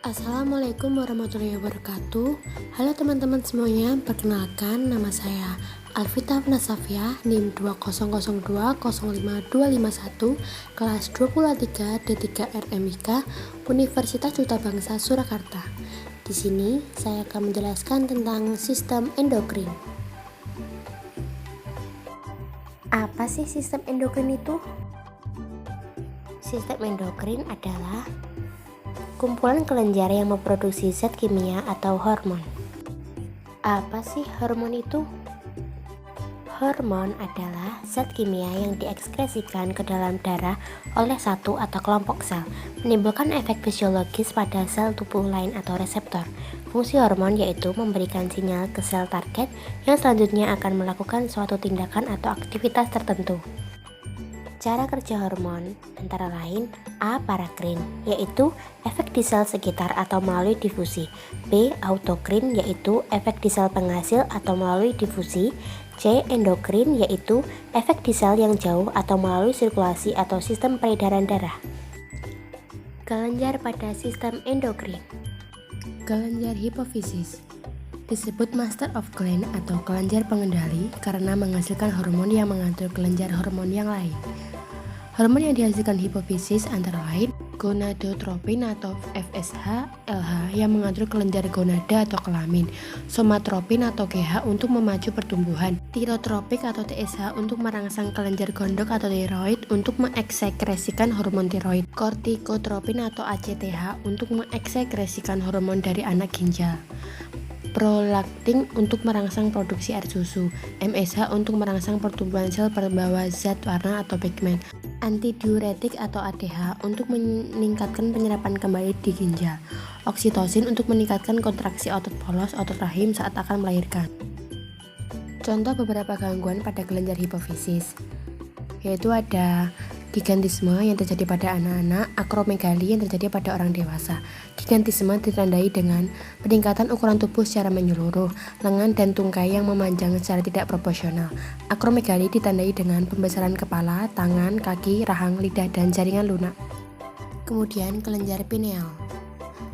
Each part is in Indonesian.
Assalamualaikum warahmatullahi wabarakatuh. Halo teman-teman semuanya, perkenalkan nama saya Alvita Nasafia, NIM 200205251, kelas 23 D3 RMIK, Universitas Duta Bangsa Surakarta. Di sini saya akan menjelaskan tentang sistem endokrin. Apa sih sistem endokrin itu? Sistem endokrin adalah kumpulan kelenjar yang memproduksi zat kimia atau hormon. Apa sih hormon itu? Hormon adalah zat kimia yang diekskresikan ke dalam darah oleh satu atau kelompok sel, menimbulkan efek fisiologis pada sel tubuh lain atau reseptor. Fungsi hormon yaitu memberikan sinyal ke sel target yang selanjutnya akan melakukan suatu tindakan atau aktivitas tertentu. Cara kerja hormon antara lain A. Parakrin, yaitu efek di sel sekitar atau melalui difusi. B. Autokrin, yaitu efek di sel penghasil atau melalui difusi. C. Endokrin, yaitu efek di sel yang jauh atau melalui sirkulasi atau sistem peredaran darah. Kelenjar pada sistem endokrin. Kelenjar hipofisis disebut master of gland atau kelenjar pengendali karena menghasilkan hormon yang mengatur kelenjar hormon yang lain. Hormon yang dihasilkan hipofisis antara lain gonadotropin atau FSH, LH yang mengatur kelenjar gonada atau kelamin, somatropin atau GH untuk memacu pertumbuhan, tirotropik atau TSH untuk merangsang kelenjar gondok atau tiroid untuk mengeksekresikan hormon tiroid, kortikotropin atau ACTH untuk mengeksekresikan hormon dari anak ginjal, prolaktin untuk merangsang produksi air susu, MSH untuk merangsang pertumbuhan sel pembawa zat warna atau pigmen, antidiuretik atau ADH untuk meningkatkan penyerapan kembali di ginjal, oksitosin untuk meningkatkan kontraksi otot polos otot rahim saat akan melahirkan. Contoh beberapa gangguan pada kelenjar hipofisis yaitu ada gigantisme yang terjadi pada anak-anak, akromegali yang terjadi pada orang dewasa. Gigantisme ditandai dengan peningkatan ukuran tubuh secara menyeluruh, lengan dan tungkai yang memanjang secara tidak proporsional. Akromegali ditandai dengan pembesaran kepala, tangan, kaki, rahang, lidah, dan jaringan lunak. Kemudian kelenjar pineal.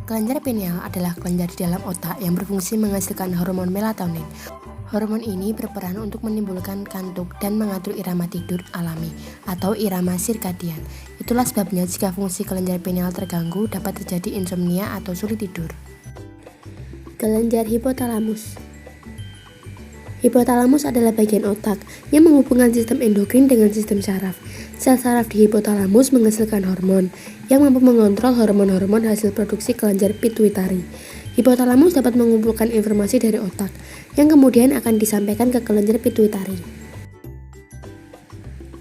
Kelenjar pineal adalah kelenjar di dalam otak yang berfungsi menghasilkan hormon melatonin. Hormon ini berperan untuk menimbulkan kantuk dan mengatur irama tidur alami atau irama sirkadian. Itulah sebabnya jika fungsi kelenjar pineal terganggu dapat terjadi insomnia atau sulit tidur. Kelenjar hipotalamus. Hipotalamus adalah bagian otak yang menghubungkan sistem endokrin dengan sistem saraf. Sel saraf di hipotalamus menghasilkan hormon yang mampu mengontrol hormon-hormon hasil produksi kelenjar pituitari. Hipotalamus dapat mengumpulkan informasi dari otak yang kemudian akan disampaikan ke kelenjar pituitari.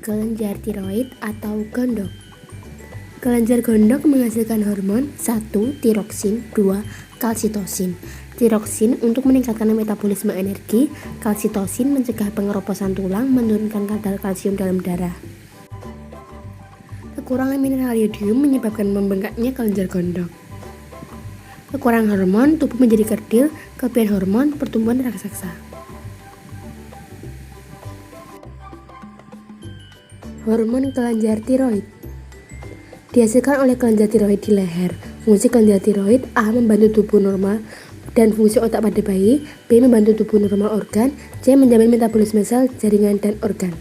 Kelenjar tiroid atau gondok. Kelenjar gondok menghasilkan hormon 1. Tiroksin, 2. Kalsitosin. Tiroksin untuk meningkatkan metabolisme energi, kalsitosin mencegah pengeroposan tulang, menurunkan kadar kalsium dalam darah. Kekurangan mineral yodium menyebabkan membengkaknya kelenjar gondok. Kekurangan hormon, tubuh menjadi kerdil, kelebihan hormon, pertumbuhan raksasa. Hormon kelenjar tiroid dihasilkan oleh kelenjar tiroid di leher. Fungsi kelenjar tiroid A. Membantu tubuh normal dan fungsi otak pada bayi, B. Membantu tubuh normal organ, C. Menjamin metabolisme sel, jaringan, dan organ.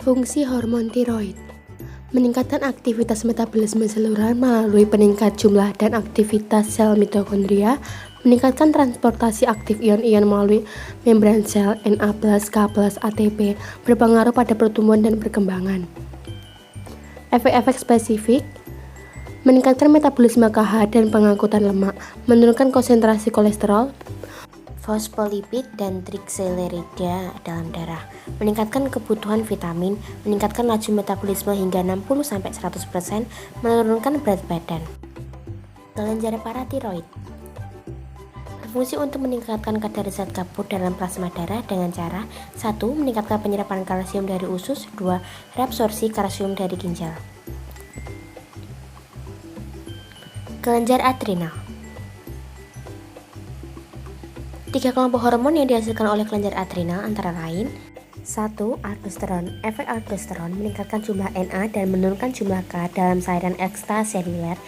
Fungsi hormon tiroid meningkatkan aktivitas metabolisme seluruhan melalui peningkat jumlah dan aktivitas sel mitokondria, meningkatkan transportasi aktif ion-ion melalui membran sel Na+, K+, ATP, berpengaruh pada pertumbuhan dan perkembangan. Efek-efek spesifik meningkatkan metabolisme KH dan pengangkutan lemak, menurunkan konsentrasi kolesterol, fosfolipid dan trigliserida dalam darah, meningkatkan kebutuhan vitamin, meningkatkan laju metabolisme hingga 60-100%, menurunkan berat badan. Kelenjar paratiroid berfungsi untuk meningkatkan kadar zat kabut dalam plasma darah dengan cara 1. Meningkatkan penyerapan kalsium dari usus, 2. Reabsorpsi kalsium dari ginjal. Kelenjar adrenal. 3 kelompok hormon yang dihasilkan oleh kelenjar adrenal antara lain 1. Aldosteron. Efek aldosteron meningkatkan jumlah Na dan menurunkan jumlah K dalam cairan ekstraseluler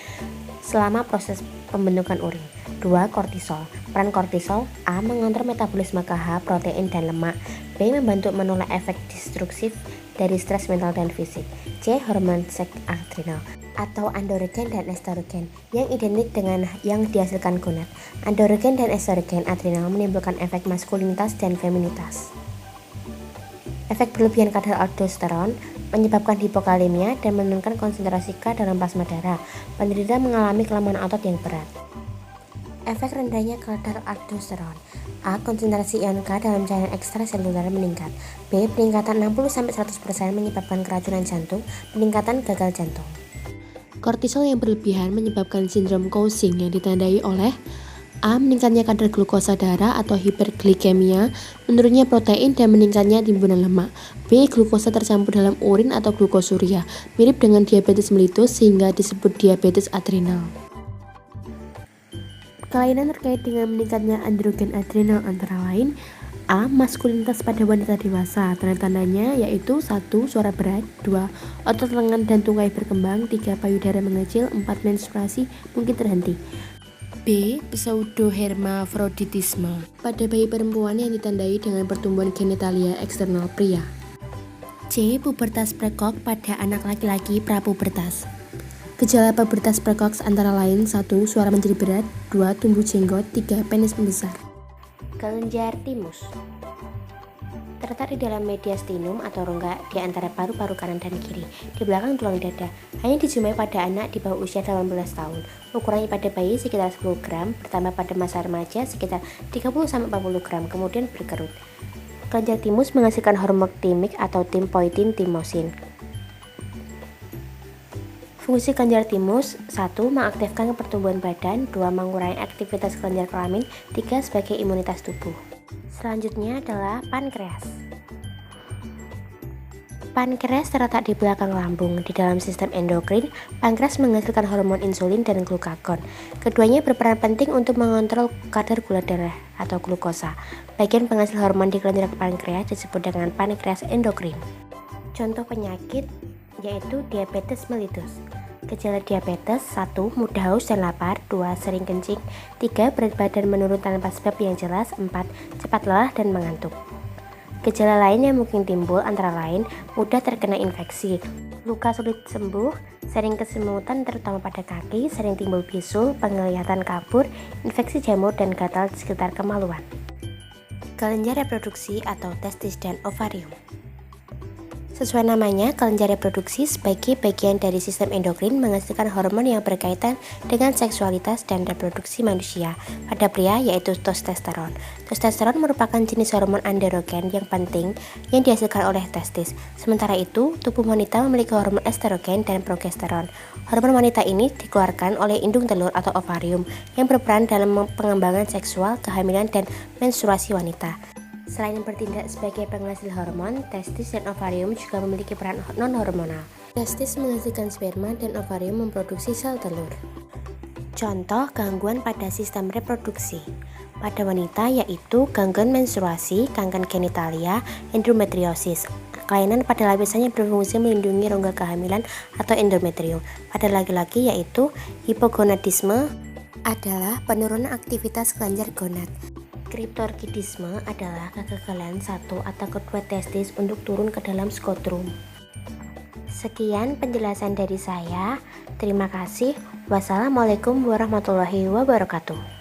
selama proses pembentukan urin. 2. Kortisol. Peran kortisol: A. Mengontrol metabolisme KH, protein, dan lemak. B. Membantu menolak efek destruktif dari stres mental dan fisik. C. Hormon seks adrenal atau androgen dan estrogen yang identik dengan yang dihasilkan gonad. Androgen dan estrogen adrenal menimbulkan efek maskulinitas dan feminitas. Efek berlebihan kadar aldosteron menyebabkan hipokalemia dan menurunkan konsentrasi K dalam plasma darah. Penderita mengalami kelemahan otot yang berat. Efek rendahnya kadar aldosteron: A. Konsentrasi ion K dalam cairan ekstraseluler meningkat. B. Peningkatan 60-100% menyebabkan keracunan jantung, peningkatan gagal jantung. Kortisol yang berlebihan menyebabkan sindrom Cushing yang ditandai oleh A. Meningkatnya kadar glukosa darah atau hiperglikemia, menurunnya protein, dan meningkatnya timbunan lemak. B. Glukosa tercampur dalam urin atau glukosuria, mirip dengan diabetes mellitus sehingga disebut diabetes adrenal. Kelainan terkait dengan meningkatnya androgen adrenal antara lain: A. Maskulinitas pada wanita dewasa. Tanda-tandanya yaitu 1. Suara berat. 2. Otot lengan dan tungkai berkembang. 3. Payudara mengecil. 4. Menstruasi mungkin terhenti. B. Pseudohermafroditisme pada bayi perempuan yang ditandai dengan pertumbuhan genitalia eksternal pria. C. Pubertas prekok pada anak laki-laki prapubertas. Gejala pubertas precox antara lain: 1. Suara menjadi berat. 2. Tumbuh jenggot. 3. Penis membesar. Kelenjar timus terletak di dalam mediastinum atau rongga di antara paru-paru kanan dan kiri, di belakang tulang dada. Hanya dijumpai pada anak di bawah usia 18 tahun. Ukurannya pada bayi sekitar 10 gram, bertambah pada masa remaja sekitar 30-40 gram, kemudian berkerut. Kelenjar timus menghasilkan hormon timik atau timpoitin timosin. Fungsi kelenjar timus: 1. Mengaktifkan pertumbuhan badan. 2. Mengurangi aktivitas kelenjar kelamin. 3. Sebagai imunitas tubuh. Selanjutnya adalah pankreas. Pankreas terletak di belakang lambung. Di dalam sistem endokrin, pankreas menghasilkan hormon insulin dan glukagon. Keduanya berperan penting untuk mengontrol kadar gula darah atau glukosa. Bagian penghasil hormon di kelenjar pankreas disebut dengan pankreas endokrin. Contoh penyakit yaitu diabetes mellitus. Gejala diabetes: 1. Mudah haus dan lapar. 2. Sering kencing. 3. Berat badan menurun tanpa sebab yang jelas. 4. Cepat lelah dan mengantuk. Gejala lain yang mungkin timbul antara lain: mudah terkena infeksi, luka sulit sembuh, sering kesemutan terutama pada kaki, sering timbul bisul, penglihatan kabur, infeksi jamur, dan gatal di sekitar kemaluan. Kelenjar reproduksi atau testis dan ovarium. Sesuai namanya, kelenjar reproduksi sebagai bagian dari sistem endokrin menghasilkan hormon yang berkaitan dengan seksualitas dan reproduksi manusia. Pada pria yaitu testosteron. Testosteron merupakan jenis hormon androgen yang penting yang dihasilkan oleh testis. Sementara itu, tubuh wanita memiliki hormon estrogen dan progesteron. Hormon wanita ini dikeluarkan oleh indung telur atau ovarium yang berperan dalam pengembangan seksual, kehamilan, dan menstruasi wanita. Selain bertindak sebagai penghasil hormon, testis dan ovarium juga memiliki peran non-hormonal. Testis menghasilkan sperma dan ovarium memproduksi sel telur. Contoh gangguan pada sistem reproduksi pada wanita yaitu gangguan menstruasi, kanker genitalia, endometriosis. Kelainan pada lapisan yang berfungsi melindungi rongga kehamilan atau endometrium. Pada laki-laki yaitu hipogonadisme adalah penurunan aktivitas kelenjar gonad. Kriptorkidisme adalah kegagalan satu atau kedua testis untuk turun ke dalam skotrum. Sekian penjelasan dari saya. Terima kasih. Wassalamualaikum warahmatullahi wabarakatuh.